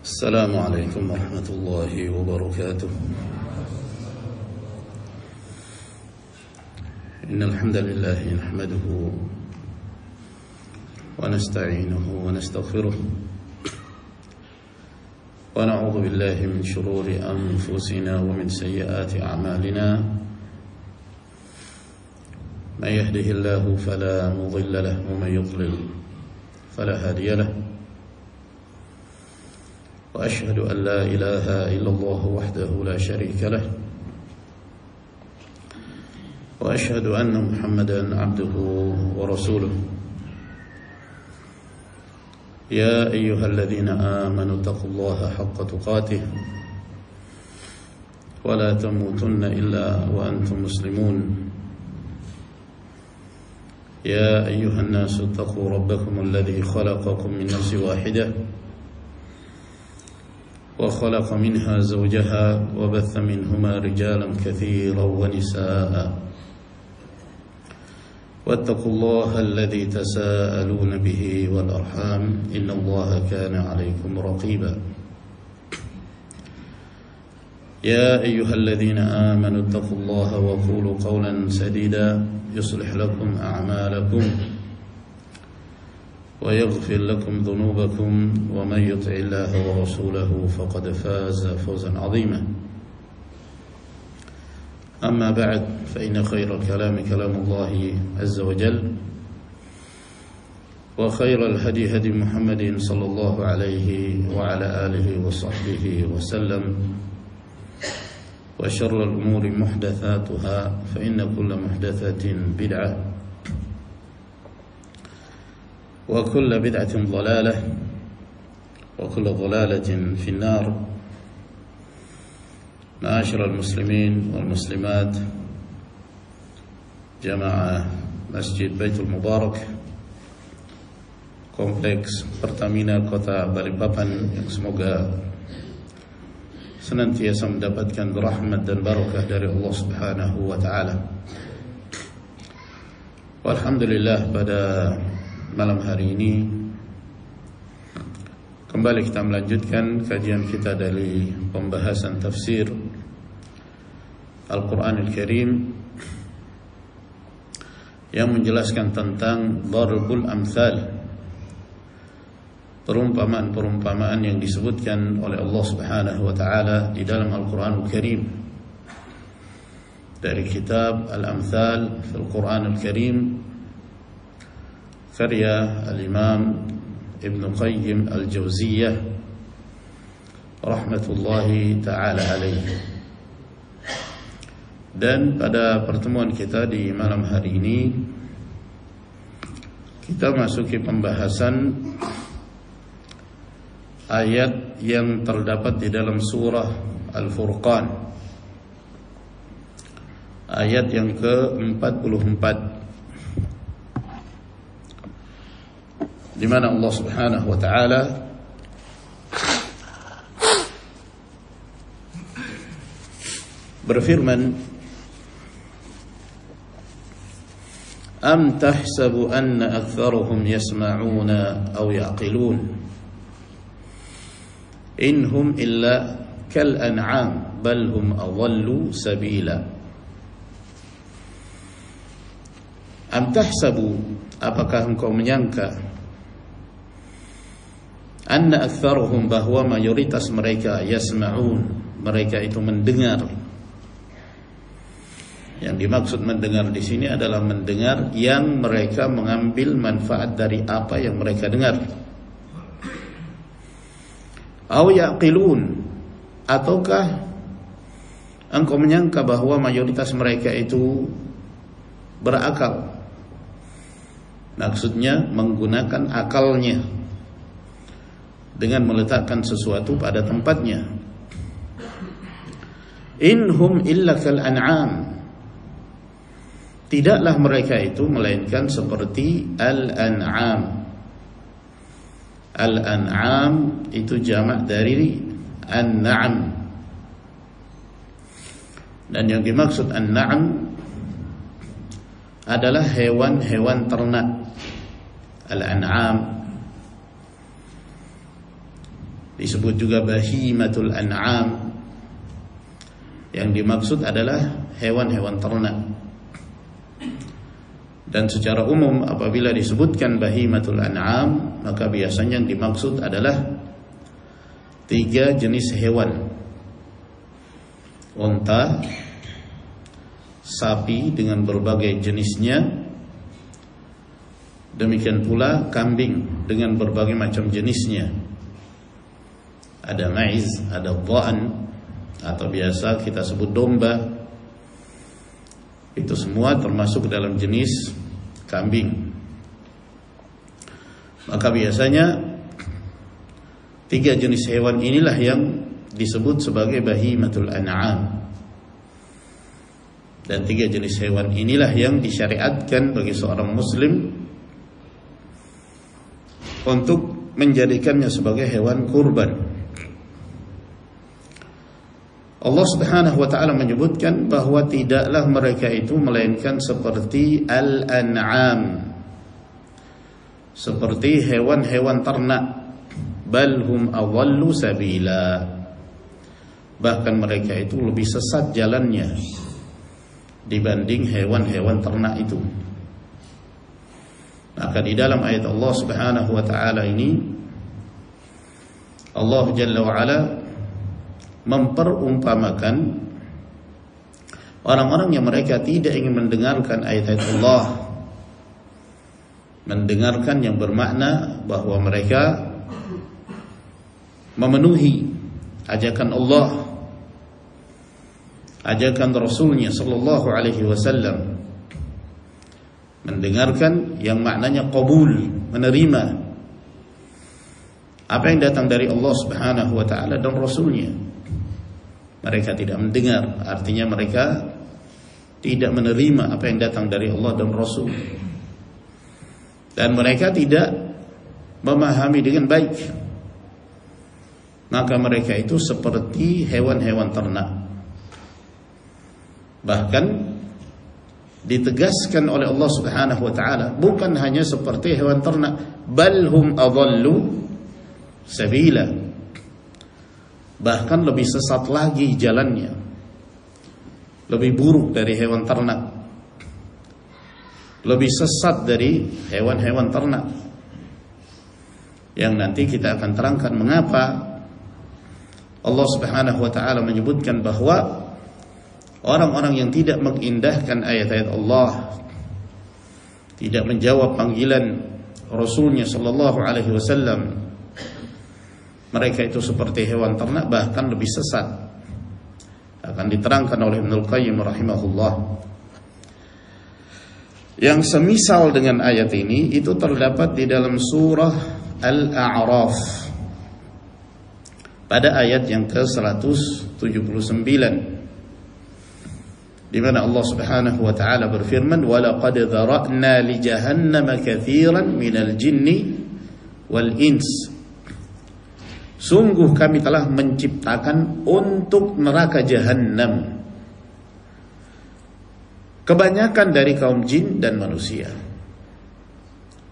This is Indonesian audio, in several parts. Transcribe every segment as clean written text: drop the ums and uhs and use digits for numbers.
السلام عليكم ورحمة الله وبركاته. إن الحمد لله نحمده ونستعينه ونستغفره ونعوذ بالله من شرور أنفسنا ومن سيئات أعمالنا. من يهده الله فلا مضل له ومن يضلل فلا هادي له. وأشهد أن لا إله إلا الله وحده لا شريك له. وأشهد أن محمدا عبده ورسوله. يا أيها الذين آمنوا اتقوا الله حق تقاته ولا تموتن إلا وأنتم مسلمون. يا أيها الناس اتقوا ربكم الذي خلقكم من نفس واحدة وخلق منها زوجها وبث منهما رجالا كثيرا ونساء. واتقوا الله الذي تساءلون به والأرحام إن الله كان عليكم رقيبا. يا أيها الذين آمنوا اتقوا الله وقولوا قولا سديدا يصلح لكم أعمالكم ويغفر لكم ذنوبكم ومن يطع الله ورسوله فقد فاز فوزا عظيما. أما بعد فإن خير الكلام كلام الله عز وجل وخير الهدي هدي محمد صلى الله عليه وعلى آله وصحبه وسلم وشر الأمور محدثاتها فإن كل محدثة بدعة وكل بدعة ضلالة وكل ضلالة في النار. معاشر المسلمين والمسلمات جماعة Masjid Baitul Mubarak Kompleks Pertamina Kota Balikpapan, yang semoga senantiasa mendapatkan rahmat dan barakah dari Allah Subhanahu wa taala. Alhamdulillah, pada malam hari ini kembali kita melanjutkan kajian kita dari pembahasan tafsir Al-Quranul Karim yang menjelaskan tentang Darbul Amthal, perumpamaan-perumpamaan yang disebutkan oleh Allah Subhanahu wa taala di dalam Al-Quranul Karim, dari kitab Al-Amthal fil Quranul Karim karya Al-Imam Ibn Qayyim Al-Jauziyah rahmatullahi ta'ala alaihi. Dan pada pertemuan kita di malam hari ini kita masuki pembahasan ayat yang terdapat di dalam surah Al-Furqan, ayat yang ke-44, di mana Allah Subhanahu wa taala berfirman, am tahsabu anna aktharuhum yasma'una aw ya'qilun inhum illa kal an'am bal hum adallu sabila. Am tahsabu, apakah engkau menyangka, anna aktsaruhum, bahwa mayoritas mereka, yasma'un, mereka itu mendengar. Yang dimaksud mendengar di sini adalah mendengar yang mereka mengambil manfaat dari apa yang mereka dengar. Aw yaqilun, ataukah engkau menyangka bahwa mayoritas mereka itu berakal, maksudnya menggunakan akalnya dengan meletakkan sesuatu pada tempatnya. Inhum illa kal an'am, tidaklah mereka itu melainkan seperti al-an'am. Al-an'am itu jamak dari an-na'am, dan yang dimaksud an-na'am adalah hewan-hewan ternak. Al-an'am disebut juga bahimatul an'am. Yang dimaksud adalah hewan-hewan ternak. Dan secara umum apabila disebutkan bahimatul an'am, maka biasanya yang dimaksud adalah 3 jenis hewan: unta, sapi dengan berbagai jenisnya, demikian pula kambing dengan berbagai macam jenisnya. Ada maiz, ada dha'n, atau biasa kita sebut domba. Itu semua termasuk dalam jenis kambing. Maka biasanya 3 jenis hewan inilah yang disebut sebagai bahimatul an'am. Dan 3 jenis hewan inilah yang disyariatkan bagi seorang muslim untuk menjadikannya sebagai hewan kurban. Allah Subhanahu wa ta'ala menyebutkan bahwa tidaklah mereka itu melainkan seperti al-an'am, seperti hewan-hewan ternak. Bal hum adallu sabila, bahkan mereka itu lebih sesat jalannya dibanding hewan-hewan ternak itu. Maka di dalam ayat Allah Subhanahu wa ta'ala ini, Allah Jalla wa Ala memperumpamakan orang-orang yang mereka tidak ingin mendengarkan ayat-ayat Allah, mendengarkan yang bermakna bahwa mereka memenuhi ajakan Allah, ajakan Rasulnya sallallahu alaihi wasallam, mendengarkan yang maknanya qabul, menerima apa yang datang dari Allah Subhanahu wa ta'ala dan Rasulnya. Mereka tidak mendengar, artinya mereka tidak menerima apa yang datang dari Allah dan Rasul. Dan mereka tidak memahami dengan baik. Maka mereka itu seperti hewan-hewan ternak. Bahkan ditegaskan oleh Allah Subhanahu wa ta'ala, bukan hanya seperti hewan ternak, bal hum adallu sabila, bahkan lebih sesat lagi jalannya, lebih buruk dari hewan ternak, lebih sesat dari hewan-hewan ternak. Yang nanti kita akan terangkan mengapa Allah Subhanahu wa ta'ala menyebutkan bahwa orang-orang yang tidak mengindahkan ayat-ayat Allah, tidak menjawab panggilan Rasulnya sallallahu alaihi wasallam, mereka itu seperti hewan ternak, bahkan lebih sesat. Akan diterangkan oleh Ibnul Qayyim rahimahullah. Yang semisal dengan ayat ini itu terdapat di dalam surah Al-A'raf pada ayat yang ke-179, di mana Allah Subhanahu wa ta'ala berfirman, wa laqad dhara'na li jahannama katsiran minal jinni wal ins, sungguh kami telah menciptakan untuk neraka Jahannam kebanyakan dari kaum jin dan manusia.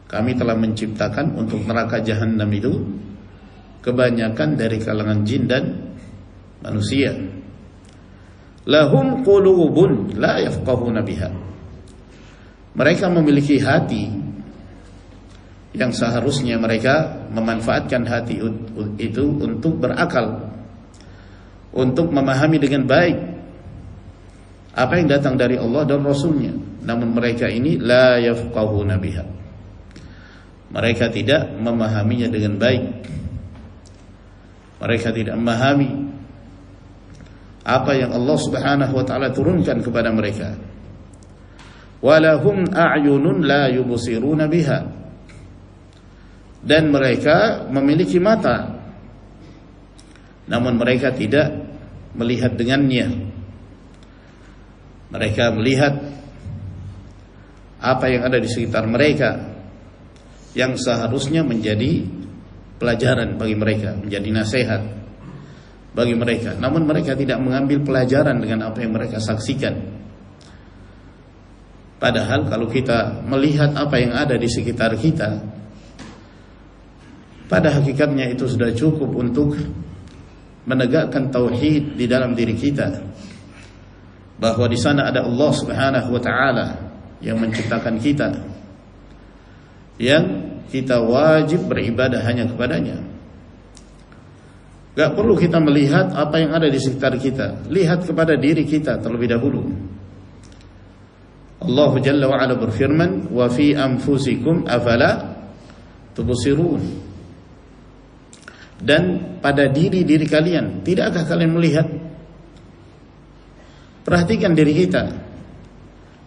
Kami telah menciptakan untuk neraka Jahannam itu kebanyakan dari kalangan jin dan manusia. Lahum qulubun la yafqahuna biha, mereka memiliki hati yang seharusnya mereka memanfaatkan hati itu untuk berakal, untuk memahami dengan baik apa yang datang dari Allah dan Rasulnya. Namun mereka ini la yafqahuna biha, mereka tidak memahaminya dengan baik. Mereka tidak memahami apa yang Allah Subhanahu wa ta'ala turunkan kepada mereka. Walahum a'yunun la yubsiruna biha, dan mereka memiliki mata namun mereka tidak melihat dengannya. Mereka melihat apa yang ada di sekitar mereka yang seharusnya menjadi pelajaran bagi mereka, menjadi nasihat bagi mereka, namun mereka tidak mengambil pelajaran dengan apa yang mereka saksikan. Padahal kalau kita melihat apa yang ada di sekitar kita, pada hakikatnya itu sudah cukup untuk menegakkan tauhid di dalam diri kita, bahwa di sana ada Allah Subhanahu wa taala yang menciptakan kita, yang kita wajib beribadah hanya kepadanya. Gak perlu kita melihat apa yang ada di sekitar kita, lihat kepada diri kita terlebih dahulu. Allah Jalla wa Ala berfirman, wa fi anfusikum afala tubsirun. Dan pada diri-diri kalian, tidakkah kalian melihat? Perhatikan diri kita,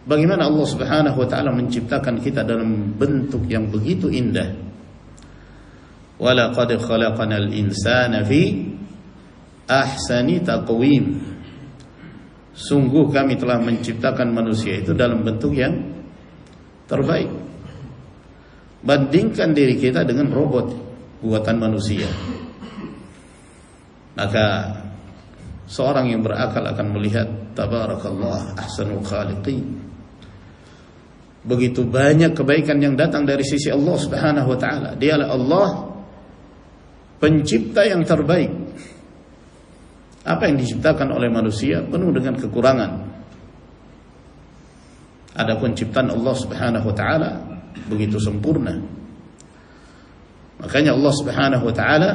bagaimana Allah Subhanahu wa taala menciptakan kita dalam bentuk yang begitu indah. Wa laqad khalaqnal insana fi ahsani taqwim. Sungguh kami telah menciptakan manusia itu dalam bentuk yang terbaik. Bandingkan diri kita dengan robot buatan manusia, maka seorang yang berakal akan melihat, tabarakallah ahsanul khaliqin, begitu banyak kebaikan yang datang dari sisi Allah Subhanahu wa taala. Dialah Allah pencipta yang terbaik. Apa yang diciptakan oleh manusia penuh dengan kekurangan. Adapun ciptaan Allah Subhanahu wa taala begitu sempurna. Makanya Allah Subhanahu wa taala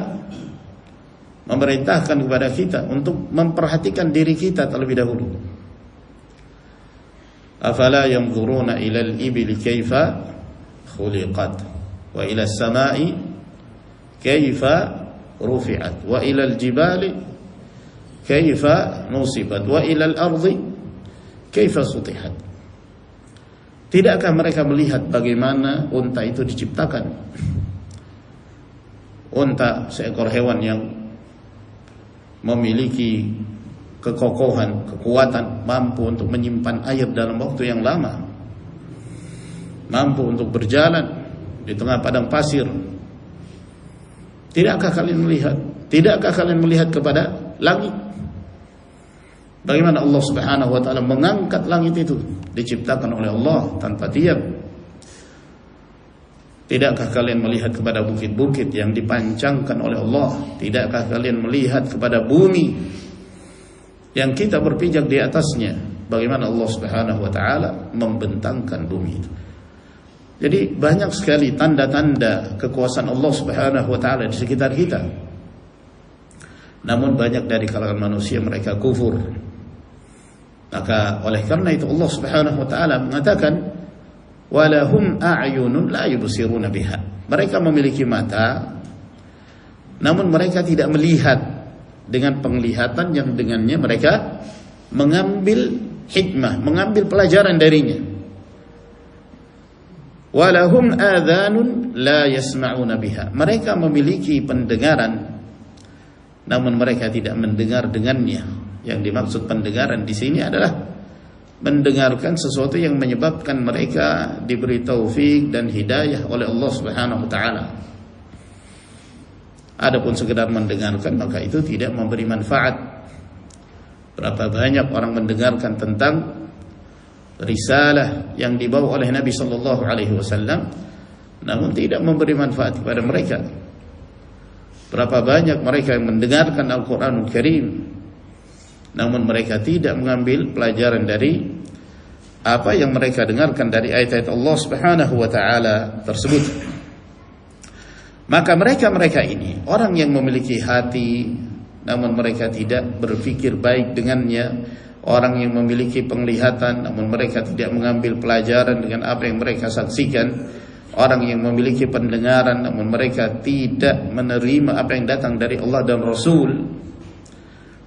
memerintahkan kepada kita untuk memperhatikan diri kita terlebih dahulu. Afala yanzuruna ilal ibili kaifa khuliqat wa ila samai kaifa rufi'at wa ilal jibali kaifa nusibat wa ilal ardi kaifa sutihat. Tidakkah mereka melihat bagaimana unta itu diciptakan? Unta seekor hewan yang memiliki kekokohan, kekuatan, mampu untuk menyimpan air dalam waktu yang lama, mampu untuk berjalan di tengah padang pasir. Tidakkah kalian melihat? Tidakkah kalian melihat kepada langit? Bagaimana Allah Subhanahu wa taala mengangkat langit itu, diciptakan oleh Allah tanpa tiap. Tidakkah kalian melihat kepada bukit-bukit yang dipancangkan oleh Allah? Tidakkah kalian melihat kepada bumi yang kita berpijak di atasnya? Bagaimana Allah Subhanahu wa taala membentangkan bumi itu. Jadi banyak sekali tanda-tanda kekuasaan Allah Subhanahu wa taala di sekitar kita. Namun banyak dari kalangan manusia mereka kufur. Maka oleh karena itu Allah Subhanahu wa taala mengatakan, walahum a'yunun la yubsiruna biha. Mereka memiliki mata, namun mereka tidak melihat dengan penglihatan yang dengannya mereka mengambil hikmah, mengambil pelajaran darinya. Walahum adhanun la yasma'una biha. Mereka memiliki pendengaran, namun mereka tidak mendengar dengannya. Yang dimaksud pendengaran di sini adalah mendengarkan sesuatu yang menyebabkan mereka diberi taufik dan hidayah oleh Allah Subhanahu wa taala. Adapun sekedar mendengarkan, maka itu tidak memberi manfaat. Berapa banyak orang mendengarkan tentang risalah yang dibawa oleh Nabi sallallahu alaihi wasallam, namun tidak memberi manfaat kepada mereka. Berapa banyak mereka yang mendengarkan Al-Qur'anul Karim, namun mereka tidak mengambil pelajaran dari apa yang mereka dengarkan dari ayat-ayat Allah Subhanahu wa taala tersebut. Maka mereka ini orang yang memiliki hati namun mereka tidak berpikir baik dengannya, orang yang memiliki penglihatan namun mereka tidak mengambil pelajaran dengan apa yang mereka saksikan, orang yang memiliki pendengaran namun mereka tidak menerima apa yang datang dari Allah dan Rasul.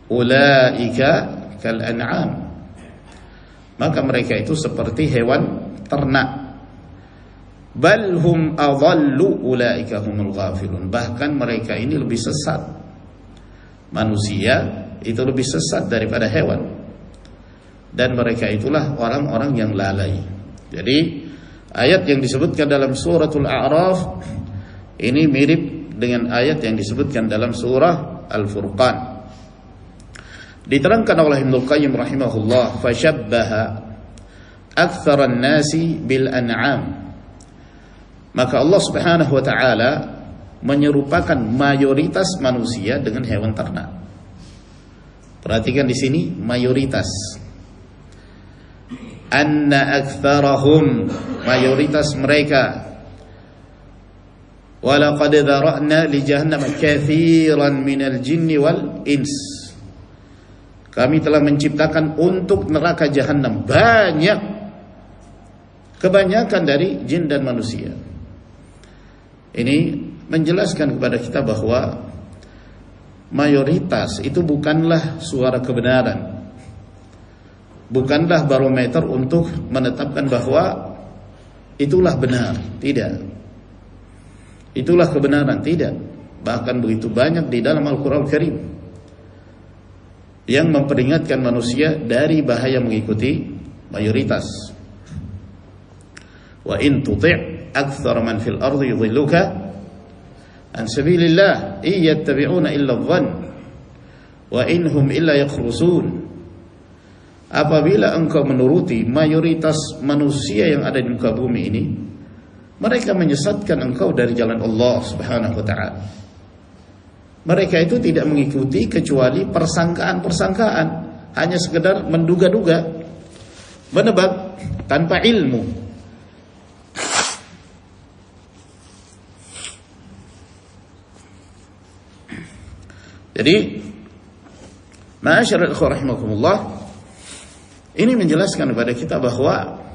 Ulaika kal an'am. Maka mereka itu seperti hewan ternak. Bal hum adallu ulaika humul ghafilun. Bahkan mereka ini lebih sesat. Manusia itu lebih sesat daripada hewan. Dan mereka itulah orang-orang yang lalai. Jadi ayat yang disebutkan dalam suratul A'raf ini mirip dengan ayat yang disebutkan dalam surah Al-Furqan. Diterangkan oleh Ibnu Qayyim rahimahullah, fashabbaha aktsaran nasi bil an'am. Maka Allah Subhanahu wa taala menyerupakan mayoritas manusia dengan hewan ternak. Perhatikan di sini mayoritas. Anna aktsarahum, mayoritas mereka. Walaqad dzara'na li jahannam katsiran minal jinni wal ins. Kami telah menciptakan untuk neraka jahanam banyak, kebanyakan dari jin dan manusia. Ini menjelaskan kepada kita bahwa mayoritas itu bukanlah suara kebenaran, bukanlah barometer untuk menetapkan bahwa itulah benar, tidak. Itulah kebenaran, tidak. Bahkan begitu banyak di dalam Al-Quran Karim yang memperingatkan manusia dari bahaya mengikuti mayoritas. Wa in tuti' aktsara man fil ardi yudhilluka an sabilillah iyattabi'una illa adh-dhann wa inhum illa yakhrusun. Apabila engkau menuruti mayoritas manusia yang ada di muka bumi ini, mereka menyesatkan engkau dari jalan Allah Subhanahu wa ta'ala. Mereka itu tidak mengikuti kecuali persangkaan-persangkaan, hanya sekedar menduga-duga, menebak tanpa ilmu. Jadi, ma'asyiral ikhwah rahimakumullah, ini menjelaskan kepada kita bahwa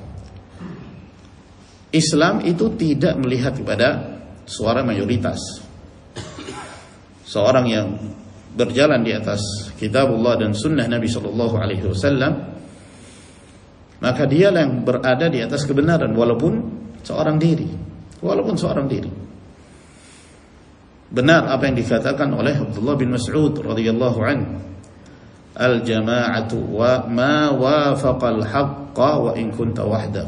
Islam itu tidak melihat kepada suara mayoritas. Seorang yang berjalan di atas kitabullah dan sunnah Nabi sallallahu alaihi wasallam, maka dia yang berada di atas kebenaran walaupun seorang diri. Benar apa yang dikatakan oleh Abdullah bin Mas'ud radhiyallahu anhu, al-jama'atu wa ma wafaqal haqqa wa in kunta wahdak.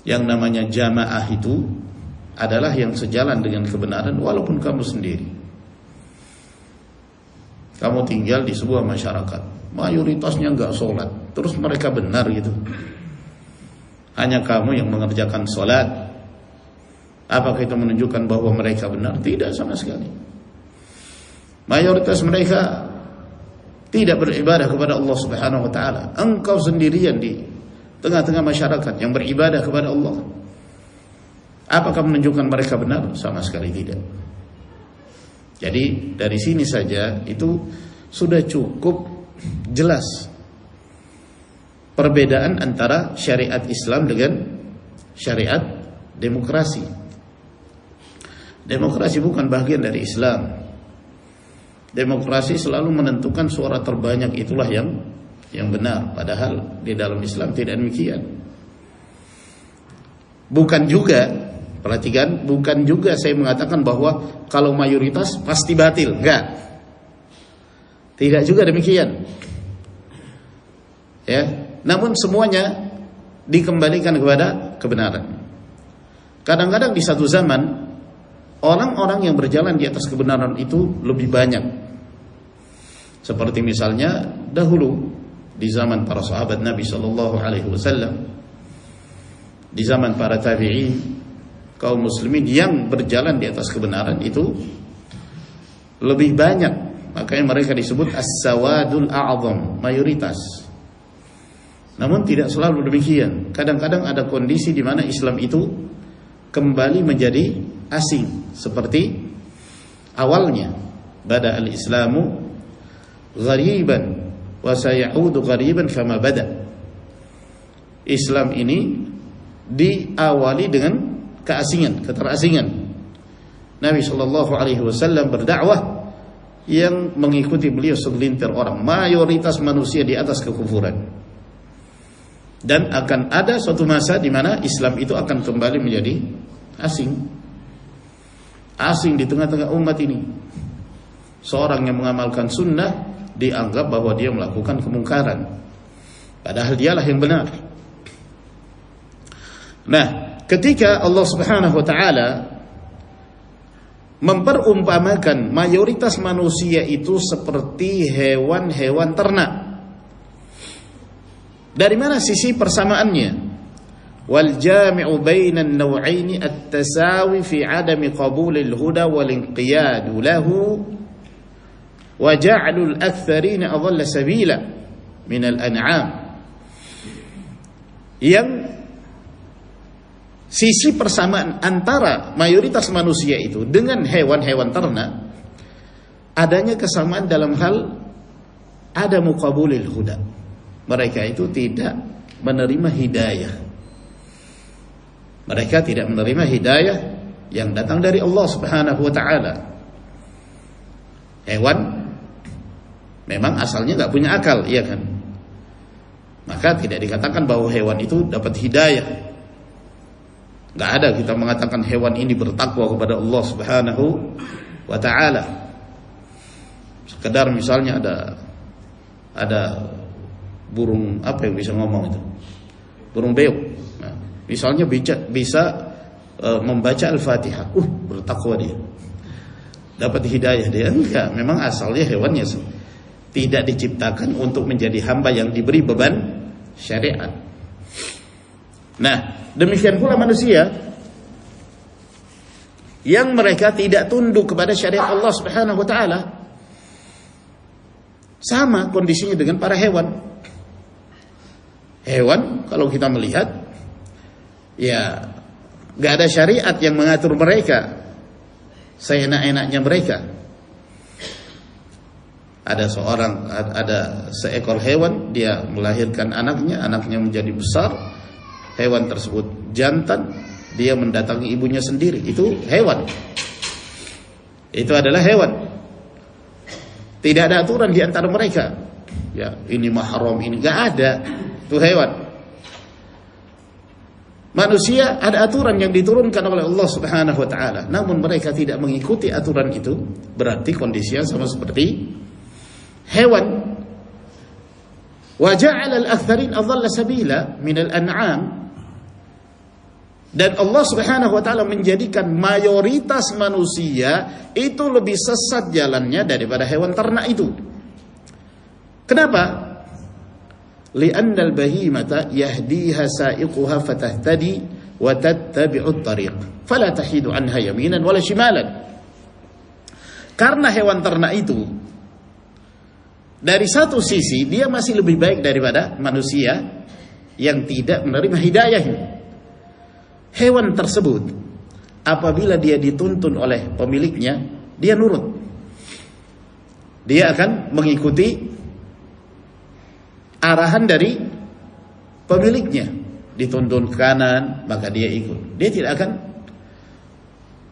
Yang namanya jamaah itu adalah yang sejalan dengan kebenaran walaupun kamu sendiri. Kamu tinggal di sebuah masyarakat, mayoritasnya enggak sholat, terus mereka benar gitu. Hanya kamu yang mengerjakan sholat. Apakah itu menunjukkan bahwa mereka benar? Tidak sama sekali. Mayoritas mereka tidak beribadah kepada Allah Subhanahu wa ta'ala. Engkau sendirian di tengah-tengah masyarakat yang beribadah kepada Allah. Apakah menunjukkan mereka benar? Sama sekali tidak. Jadi dari sini saja itu sudah cukup jelas perbedaan antara syariat Islam dengan syariat demokrasi. Demokrasi bukan bagian dari Islam. Demokrasi selalu menentukan suara terbanyak itulah yang benar, padahal di dalam Islam tidak demikian. Bukan juga, perhatikan, bukan juga saya mengatakan bahwa kalau mayoritas pasti batil, enggak. Tidak juga demikian. Ya, namun semuanya dikembalikan kepada kebenaran. Kadang-kadang di satu zaman orang-orang yang berjalan di atas kebenaran itu lebih banyak. Seperti misalnya dahulu di zaman para sahabat Nabi sallallahu alaihi wasallam, di zaman para tabi'in, kaum muslimin yang berjalan di atas kebenaran itu lebih banyak. Makanya mereka disebut as-sawadul a'zam, mayoritas. Namun tidak selalu demikian. Kadang-kadang ada kondisi di mana Islam itu kembali menjadi asing, seperti awalnya. Bada al-Islamu ghariban wa sayaudu ghariban kama bada. Islam ini diawali dengan keasingan, keterasingan. Nabi sallallahu alaihi wasallam berdakwah yang mengikuti beliau segelintir orang, mayoritas manusia di atas kekufuran. Dan akan ada suatu masa di mana Islam itu akan kembali menjadi asing. Asing di tengah-tengah umat ini. Seorang yang mengamalkan sunnah dianggap bahwa dia melakukan kemungkaran, padahal dialah yang benar. Nah, ketika Allah Subhanahu wa ta'ala memperumpamakan mayoritas manusia itu seperti hewan-hewan ternak, dari mana sisi persamaannya? wal jami'u bainan naw'aini at-tasawi fi 'adami qabulil huda wal inqiyad lahu wa ja'lul aktharina adalla sabila min al-an'am. Yang sisi persamaan antara mayoritas manusia itu dengan hewan-hewan ternak, adanya kesamaan dalam hal ada muqabulil huda. Mereka itu tidak menerima hidayah. Mereka tidak menerima hidayah yang datang dari Allah Subhanahu wa ta'ala. Hewan memang asalnya nggak punya akal, iya kan? Maka tidak dikatakan bahwa hewan itu dapat hidayah. Nggak ada kita mengatakan hewan ini bertakwa kepada Allah Subhanahu wa ta'ala. Sekedar misalnya ada burung apa yang bisa ngomong itu? Burung beok. Nah, misalnya bisa membaca Al-Fatihah. Bertakwa dia. Dapat hidayah dia. Enggak, memang asalnya hewannya tidak diciptakan untuk menjadi hamba yang diberi beban syariat. Nah, demikian pula manusia yang mereka tidak tunduk kepada syariat Allah Subhanahu wa ta'ala. Sama kondisinya dengan para hewan. Hewan kalau kita melihat, ya gak ada syariat yang mengatur mereka seenak-enaknya mereka. Ada seekor hewan, dia melahirkan anaknya menjadi besar. Hewan tersebut jantan, dia mendatangi ibunya sendiri. Itu hewan. Itu adalah hewan. Tidak ada aturan di antara mereka. Ya, ini mahram, ini enggak ada. Itu hewan. Manusia ada aturan yang diturunkan oleh Allah Subhanahu wa ta'ala. Namun mereka tidak mengikuti aturan itu. Berarti kondisinya sama seperti hewan. Wa ja'ala al-aktharin adalla sabila min al-an'am. Dan Allah Subhanahu wa ta'ala menjadikan mayoritas manusia itu lebih sesat jalannya daripada hewan ternak itu. Kenapa? Li'anna al-bahimata yahdiha sa'iquha fatahtadi wa tattabi'ut tariq fala tahidu anha yaminan wala shimalan. Karena hewan ternak itu dari satu sisi dia masih lebih baik daripada manusia yang tidak menerima hidayah. Hewan tersebut apabila dia dituntun oleh pemiliknya, dia nurut. Dia akan mengikuti arahan dari pemiliknya. Dituntun ke kanan, maka dia ikut. Dia tidak akan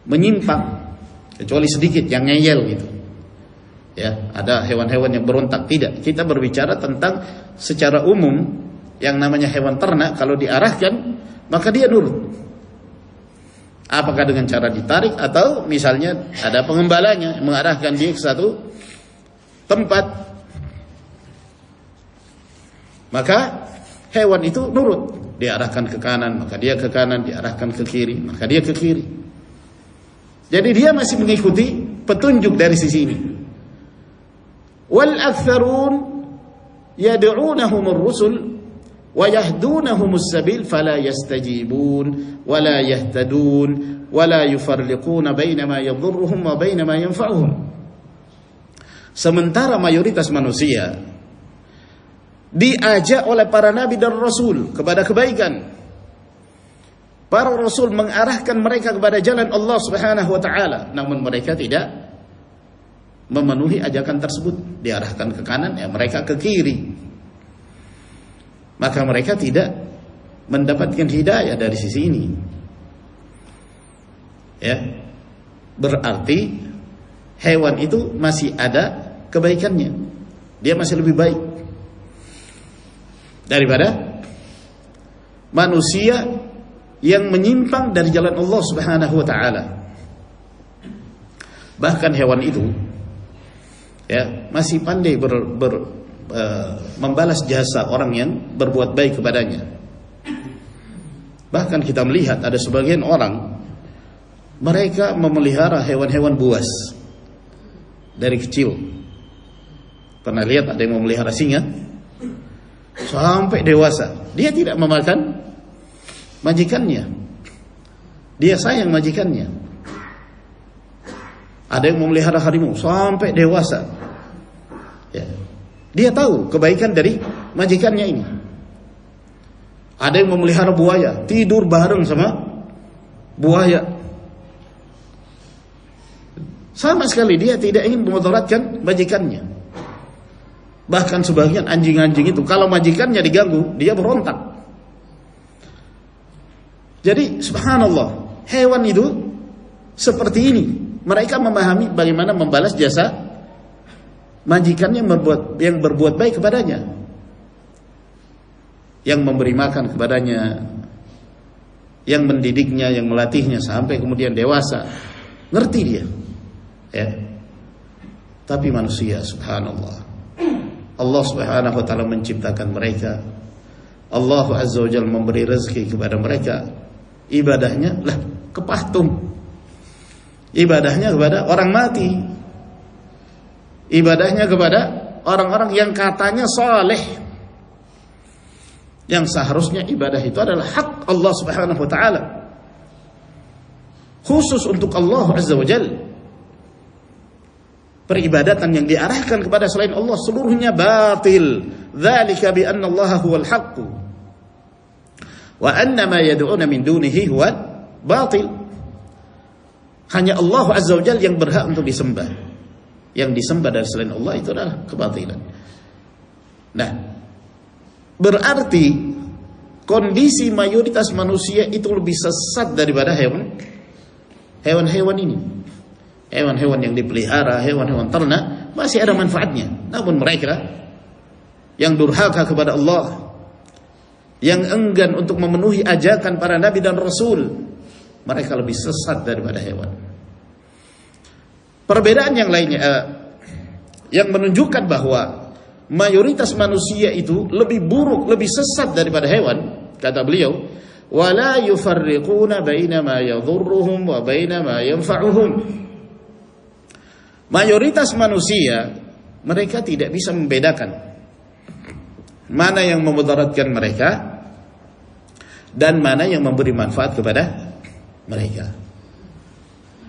menyimpang kecuali sedikit yang ngeyel gitu. Ya, ada hewan-hewan yang berontak. Tidak, kita berbicara tentang secara umum yang namanya hewan ternak. Kalau diarahkan, maka dia nurut. Apakah dengan cara ditarik atau misalnya ada pengembalanya mengarahkan dia ke satu tempat, maka hewan itu nurut. Diarahkan ke kanan, maka dia ke kanan. Diarahkan ke kiri, maka dia ke kiri. Jadi dia masih mengikuti petunjuk dari sisi ini. Wal aktsarun yad'unahumur rusul wa yahdunahumus sabil fala yastajibun wa la yahtadun wa la yufarriquna baina ma yadhurruhum wa baina ma yanfa'uhum. Sementara mayoritas manusia diajak oleh para nabi dan rasul kepada kebaikan. Para rasul mengarahkan mereka kepada jalan Allah Subhanahu wa ta'ala, namun mereka tidak memenuhi ajakan tersebut. Diarahkan ke kanan, ya mereka ke kiri. Maka mereka tidak mendapatkan hidayah dari sisi ini. Ya. Berarti hewan itu masih ada kebaikannya. Dia masih lebih baik daripada manusia yang menyimpang dari jalan Allah Subhanahu wa ta'ala. Bahkan hewan itu ya masih pandai membalas jasa orang yang berbuat baik kepadanya. Bahkan kita melihat ada sebagian orang, mereka memelihara hewan-hewan buas dari kecil. Pernah lihat ada yang memelihara singa sampai dewasa. Dia tidak memakan majikannya. Dia sayang majikannya. Ada yang memelihara harimau sampai dewasa. Ya. Dia tahu kebaikan dari majikannya ini. Ada yang memelihara buaya, tidur bareng sama buaya. Sama sekali dia tidak ingin memudaratkan majikannya. Bahkan sebagian anjing-anjing itu kalau majikannya diganggu, dia berontak. Jadi subhanallah, hewan itu seperti ini. Mereka memahami bagaimana membalas jasa majikannya yang berbuat baik kepadanya, yang memberi makan kepadanya, yang mendidiknya, yang melatihnya sampai kemudian dewasa. Ngerti dia, ya. Tapi manusia, subhanallah, Allah subhanahu wa ta'ala menciptakan mereka. Allah azza wa jalla memberi rezeki kepada mereka. Ibadahnya lah ke patung, ibadahnya kepada orang mati, ibadahnya kepada orang-orang yang katanya saleh, yang seharusnya ibadah itu adalah hak Allah subhanahu wa ta'ala, khusus untuk Allah azza wa jalla. Peribadatan yang diarahkan kepada selain Allah seluruhnya batil. Dzalika bi anna Allah huwal haqq wa anna ma yad'una min dunihi huwal batil. Hanya Allah azza wa jalla yang berhak untuk disembah. Yang disembah dari selain Allah itu adalah kebatilan. Nah, berarti kondisi mayoritas manusia itu lebih sesat daripada hewan-hewan ini. Hewan-hewan yang dipelihara, hewan-hewan ternak masih ada manfaatnya. Namun mereka yang durhaka kepada Allah, yang enggan untuk memenuhi ajakan para nabi dan rasul, mereka lebih sesat daripada hewan. Perbedaan yang lainnya yang menunjukkan bahwa mayoritas manusia itu lebih buruk, lebih sesat daripada hewan, kata beliau, wala yufarriquna baina ma yadhurruhum wa baina ma yanfa'uhum. Mayoritas manusia mereka tidak bisa membedakan mana yang memudaratkan mereka dan mana yang memberi manfaat kepada mereka.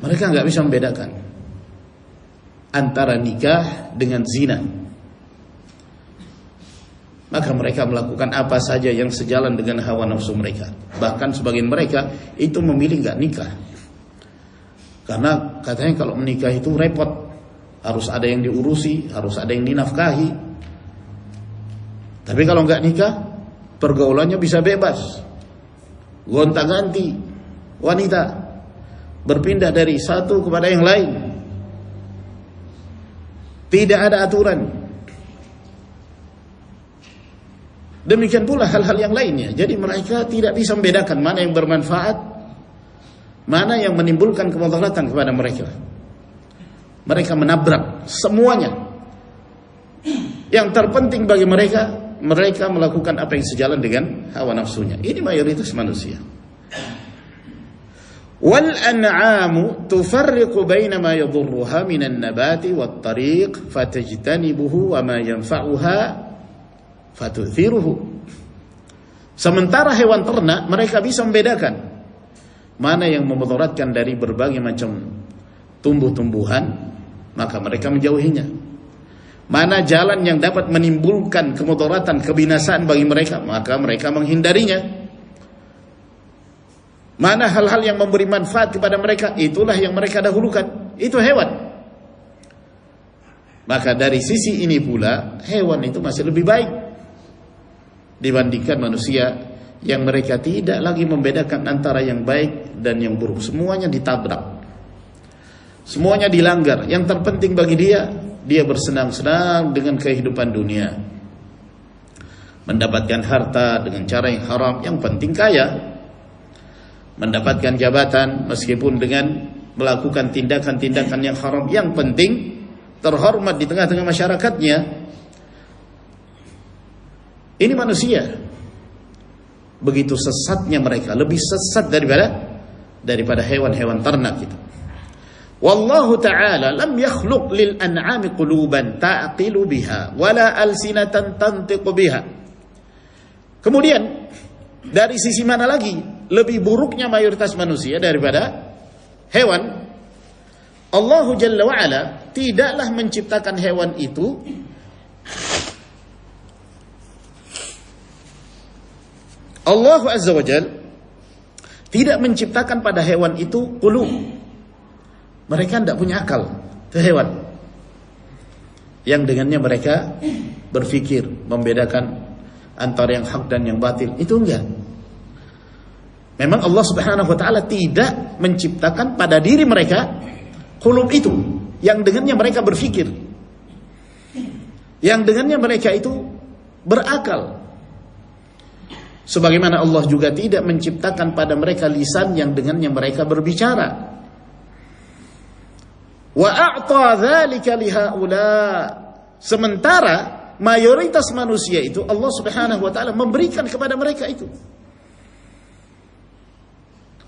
Mereka nggak bisa membedakan antara nikah dengan zina. Maka mereka melakukan apa saja yang sejalan dengan hawa nafsu mereka. Bahkan sebagian mereka itu memilih nggak nikah, karena katanya kalau menikah itu repot, harus ada yang diurusi, harus ada yang dinafkahi. Tapi kalau nggak nikah, pergaulannya bisa bebas, gonta-ganti wanita, berpindah dari satu kepada yang lain, tidak ada aturan. Demikian pula hal-hal yang lainnya. Jadi mereka tidak bisa membedakan mana yang bermanfaat, mana yang menimbulkan kemudaratan kepada mereka. Mereka menabrak semuanya. Yang terpenting bagi mereka, mereka melakukan apa yang sejalan dengan hawa nafsunya. Ini mayoritas manusia. Wal an'amu tufarriqu baina ma yadhurruha minan nabati wat tariq fatajtanibuhu wa ma yanfa'uha fatuthiruhu. Sementara hewan ternak mereka bisa membedakan mana yang memudaratkan dari berbagai macam tumbuh-tumbuhan, maka mereka menjauhinya. Mana jalan yang dapat menimbulkan kemudaratan, kebinasaan bagi mereka, maka mereka menghindarinya. Mana hal-hal yang memberi manfaat kepada mereka, itulah yang mereka dahulukan. Itu hewan. Maka dari sisi ini pula, hewan itu masih lebih baik dibandingkan manusia yang mereka tidak lagi membedakan antara yang baik dan yang buruk. Semuanya ditabrak, semuanya dilanggar. Yang terpenting bagi dia, dia bersenang-senang dengan kehidupan dunia, mendapatkan harta dengan cara yang haram, yang penting kaya, mendapatkan jabatan meskipun dengan melakukan tindakan-tindakan yang haram, yang penting terhormat di tengah-tengah masyarakatnya. Ini manusia. Begitu sesatnya mereka, lebih sesat daripada hewan-hewan ternak itu. Wallahu ta'ala lam yakhluq lil an'ami quluban ta'qilu biha wala alsinatan tantiqu biha. Kemudian dari sisi mana lagi lebih buruknya mayoritas manusia daripada hewan, Allah Jalla wa'ala tidaklah menciptakan hewan itu Allah Azza wa Jalla tidak menciptakan pada hewan itu qulub. Mereka tidak punya akal, itu hewan. Yang dengannya mereka berfikir, membedakan antara yang hak dan yang batil. Itu enggak. Memang Allah Subhanahu wa taala tidak menciptakan pada diri mereka qulub itu, yang dengannya mereka berfikir, yang dengannya mereka itu berakal. Sebagaimana Allah juga tidak menciptakan pada mereka lisan yang dengannya mereka berbicara. Wa a'ta dzalika lihaula. Sementara mayoritas manusia itu Allah Subhanahu wa taala memberikan kepada mereka itu.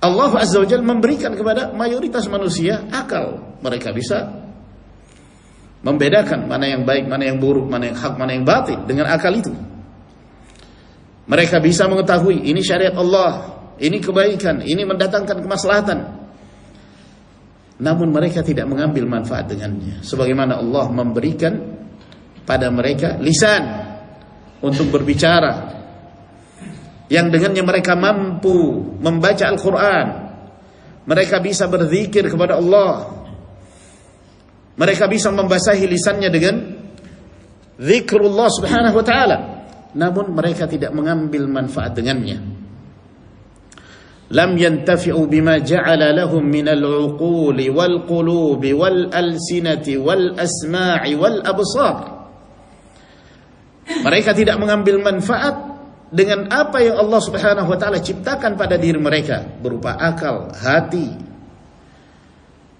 Allah Azza wa Jalla memberikan kepada mayoritas manusia akal. Mereka bisa membedakan mana yang baik, mana yang buruk, mana yang hak, mana yang batil dengan akal itu. Mereka bisa mengetahui ini syariat Allah, ini kebaikan, ini mendatangkan kemaslahatan. Namun mereka tidak mengambil manfaat dengannya. Sebagaimana Allah memberikan pada mereka lisan untuk berbicara, yang dengannya mereka mampu membaca Al-Quran. Mereka bisa berzikir kepada Allah. Mereka bisa membasahi lisannya dengan zikrullah Subhanahu wa ta'ala. Namun mereka tidak mengambil manfaat dengannya. Lam yantafi'u bima ja'ala lahum minal uquli wal qulubi wal alsinati wal asma'i wal absar. Mereka tidak mengambil manfaat dengan apa yang Allah Subhanahu wa taala ciptakan pada diri mereka berupa akal, hati.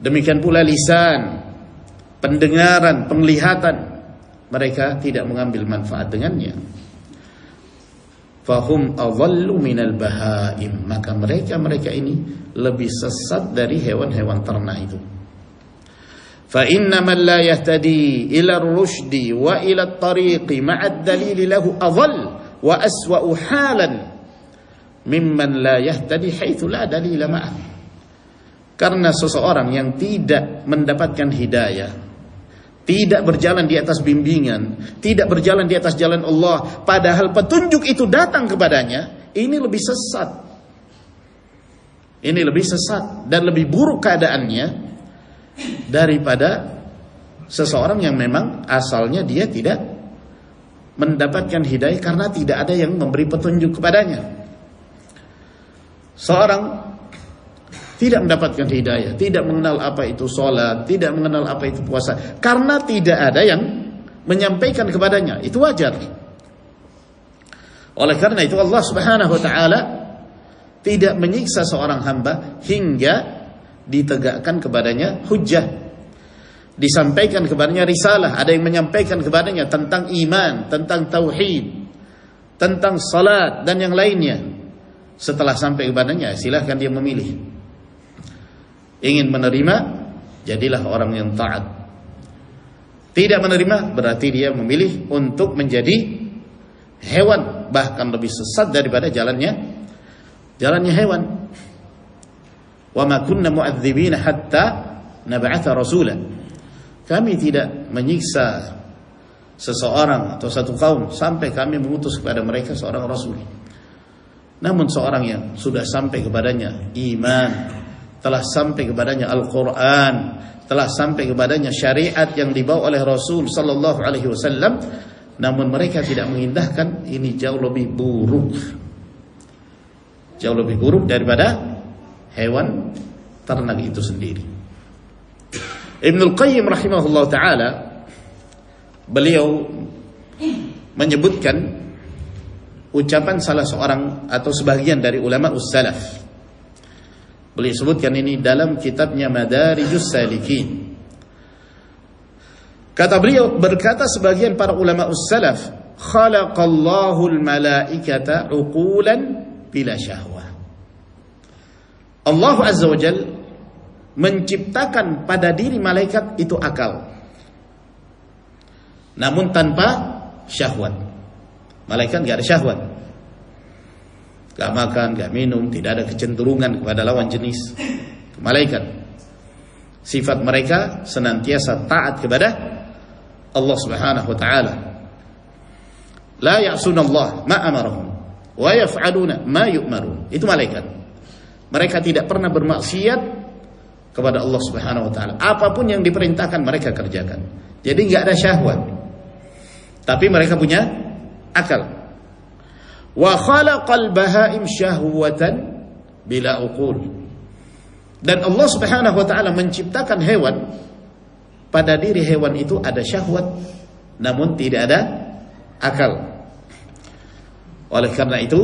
Demikian pula lisan, pendengaran, penglihatan. Mereka tidak mengambil manfaat dengannya. Fahum adhallu minal bahaim. Maka mereka ini lebih sesat dari hewan-hewan ternak itu. Fa inna man la yahtadi ila ar-rusydi wa ila at-tariqi ma'a ad-dalil lahu adhall wa aswa'u halan mimman la yahtadi haitsu la dalila ma'ah. Karena seseorang yang tidak mendapatkan hidayah, tidak berjalan di atas bimbingan, tidak berjalan di atas jalan Allah, padahal petunjuk itu datang kepadanya, ini lebih sesat. Ini lebih sesat dan lebih buruk keadaannya daripada seseorang yang memang asalnya dia tidak mendapatkan hidayah karena tidak ada yang memberi petunjuk kepadanya. Seorang tidak mendapatkan hidayah, tidak mengenal apa itu sholat, tidak mengenal apa itu puasa, karena tidak ada yang menyampaikan kepadanya. Itu wajar. Oleh karena itu Allah Subhanahu wa ta'ala tidak menyiksa seorang hamba hingga ditegakkan kepadanya hujjah, disampaikan kepadanya risalah, ada yang menyampaikan kepadanya tentang iman, tentang tauhid, tentang salat dan yang lainnya. Setelah sampai kepadanya, silahkan dia memilih. Ingin menerima, jadilah orang yang taat. Tidak menerima, berarti dia memilih untuk menjadi hewan, bahkan lebih sesat daripada jalannya hewan. Wa ma kunna mu'adzibina hatta nab'atha rasula. Kami tidak menyiksa seseorang atau satu kaum sampai kami mengutus kepada mereka seorang rasul. Namun seorang yang sudah sampai kepadanya iman, telah sampai kepadanya Al-Quran, telah sampai kepadanya syariat yang dibawa oleh Rasul sallallahu alaihi wasallam, namun mereka tidak mengindahkan, ini jauh lebih buruk. Jauh lebih buruk daripada hewan ternak itu sendiri. Ibnul Qayyim rahimahullah ta'ala, beliau menyebutkan ucapan salah seorang atau sebagian dari ulama ussalaf. Beliau sebutkan ini dalam kitabnya Madarijus Salikin. Kata beliau, berkata sebagian para ulama ussalaf, khalaqallahu al-malaikata uqulan bila syahwah. Allah Azza wa Jalla menciptakan pada diri malaikat itu akal, namun tanpa syahwat. Malaikat gak ada syahwat. Gak makan, gak minum, tidak ada kecenderungan kepada lawan jenis. Malaikat, sifat mereka senantiasa taat kepada Allah Subhanahu wa taala. La ya'sunallah ma amarahum wa yaf'aluna ma yu'marun. Itu malaikat. Mereka tidak pernah bermaksiat kepada Allah Subhanahu wa taala. Apapun yang diperintahkan mereka kerjakan. Jadi enggak ada syahwat. Tapi mereka punya akal. Wa khalaqal bahaim syahwatan bila uqul. Dan Allah Subhanahu wa taala menciptakan hewan, pada diri hewan itu ada syahwat namun tidak ada akal. Oleh karena itu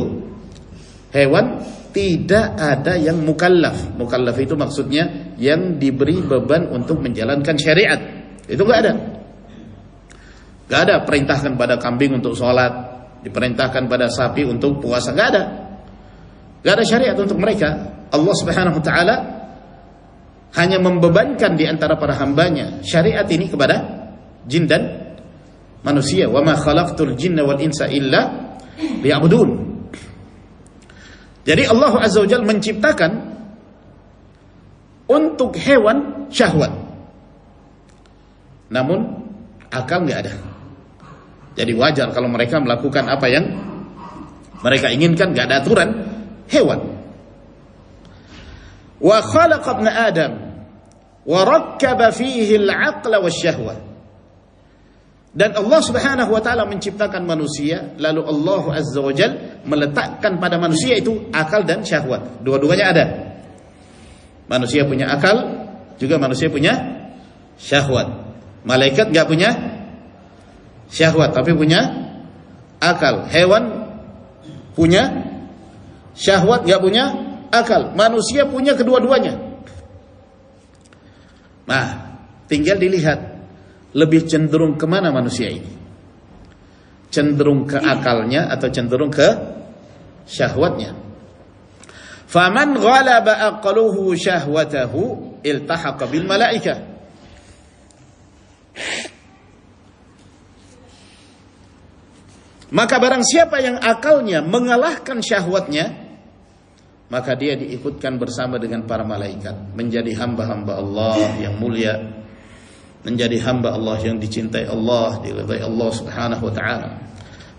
hewan tidak ada yang mukallaf. Mukallaf itu maksudnya yang diberi beban untuk menjalankan syariat. Itu enggak ada. Enggak ada perintahkan pada kambing untuk sholat, diperintahkan pada sapi untuk puasa, enggak ada. Enggak ada syariat untuk mereka. Allah Subhanahu wa taala hanya membebankan di antara para hambanya syariat ini kepada jin dan manusia. Wa ma khalaqtul jinna wal insa illa liya'budun. Jadi Allah Azza wa Jalla menciptakan untuk hewan syahwat, namun akal enggak ada. Jadi wajar kalau mereka melakukan apa yang mereka inginkan, enggak ada aturan. Hewan. Wa khalaqa ibn Adam wa rakkaba fihi al-'aqla wasyahwa. Dan Allah Subhanahu wa taala menciptakan manusia, lalu Allah Azza wa Jalla meletakkan pada manusia itu akal dan syahwat. Dua-duanya ada. Manusia punya akal, juga manusia punya syahwat. Malaikat enggak punya syahwat tapi punya akal. Hewan punya syahwat, enggak punya akal. Manusia punya kedua-duanya. Nah, tinggal dilihat lebih cenderung kemana manusia ini. Cenderung ke akalnya atau cenderung ke syahwatnya. Faman ghalaba aqluhu syahwatahu iltahaqa bil malaikah. Maka barang siapa yang akalnya mengalahkan syahwatnya, maka dia diikutkan bersama dengan para malaikat, menjadi hamba-hamba Allah yang mulia, menjadi hamba Allah yang dicintai Allah, diridai Allah Subhanahu wa taala.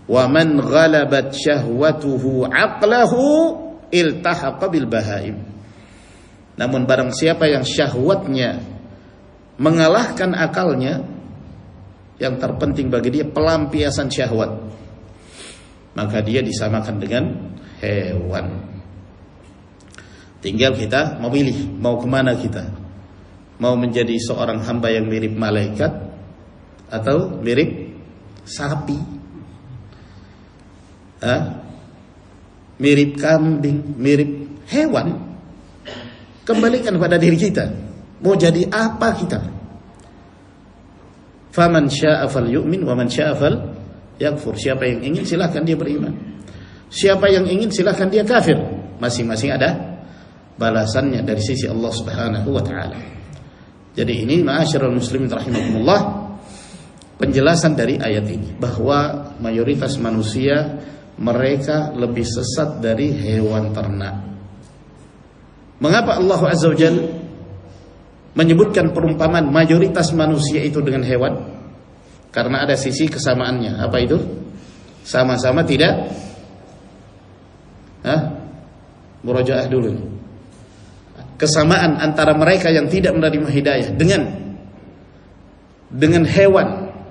Wa man ghalabat syahwatuhu aqlahu iltahaqa bil bahaim. Namun barang siapa yang syahwatnya mengalahkan akalnya, yang terpenting bagi dia pelampiasan syahwat, maka dia disamakan dengan hewan. Tinggal kita memilih mau kemana kita. Mau menjadi seorang hamba yang mirip malaikat atau mirip sapi, mirip kambing, mirip hewan. Kembalikan pada diri kita. Mau jadi apa kita? Faman syaa'a falyu'min wa man syaa'a falyakfur. Siapa yang ingin silahkan dia beriman. Siapa yang ingin silahkan dia kafir. Masing-masing ada balasannya dari sisi Allah Subhanahu wa taala. Jadi ini ma'asyiral muslimin rahimakumullah, penjelasan dari ayat ini bahwa mayoritas manusia mereka lebih sesat dari hewan ternak. Mengapa Allah Azza wa Jalla menyebutkan perumpamaan mayoritas manusia itu dengan hewan? Karena ada sisi kesamaannya. Apa itu? Sama-sama tidak murajaah dulu. Kesamaan antara mereka yang tidak menerima hidayah dengan hewan,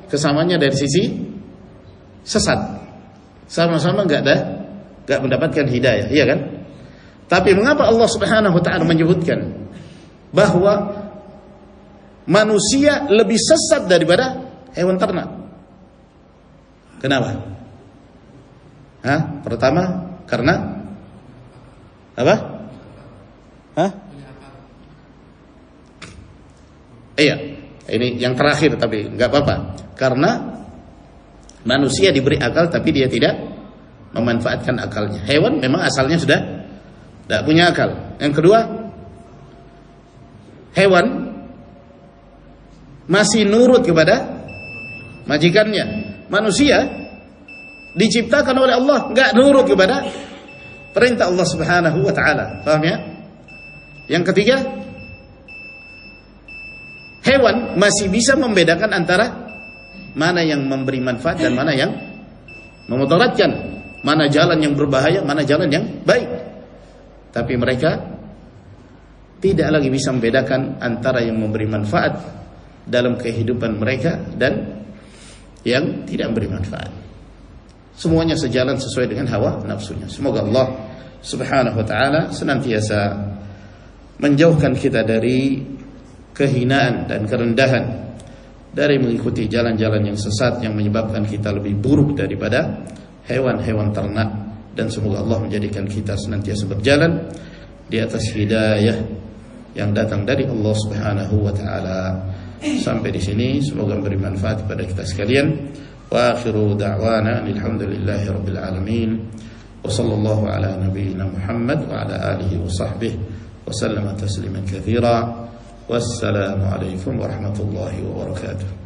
kesamaannya dari sisi sesat. Sama-sama enggak mendapatkan hidayah, iya kan? Tapi mengapa Allah Subhanahu wa taala menyebutkan bahwa manusia lebih sesat daripada hewan ternak? Kenapa? Pertama, karena apa? Iya, ini yang terakhir tapi nggak apa-apa. Karena manusia diberi akal tapi dia tidak memanfaatkan akalnya. Hewan memang asalnya sudah tidak punya akal. Yang kedua, hewan masih nurut kepada majikannya. Manusia diciptakan oleh Allah nggak nurut kepada perintah Allah Subhanahu wa taala. Paham ya? Yang ketiga, hewan masih bisa membedakan antara mana yang memberi manfaat dan mana yang memudaratkan, mana jalan yang berbahaya, mana jalan yang baik. Tapi mereka tidak lagi bisa membedakan antara yang memberi manfaat dalam kehidupan mereka dan yang tidak memberi manfaat. Semuanya sejalan sesuai dengan hawa nafsunya. Semoga Allah Subhanahu wa taala senantiasa menjauhkan kita dari kehinaan dan kerendahan, dari mengikuti jalan-jalan yang sesat yang menyebabkan kita lebih buruk daripada hewan-hewan ternak. Dan semoga Allah menjadikan kita senantiasa berjalan di atas hidayah yang datang dari Allah Subhanahu wa taala. Sampai di sini semoga memberi manfaat kepada kita sekalian. Wa akhiru da'wana alhamdulillahi rabbil alamin. Wa sallallahu ala nabiyyina Muhammad wa ala alihi wa sahbihi wa sallama tasliman katsira. Wassalamu alaikum warahmatullahi wabarakatuh.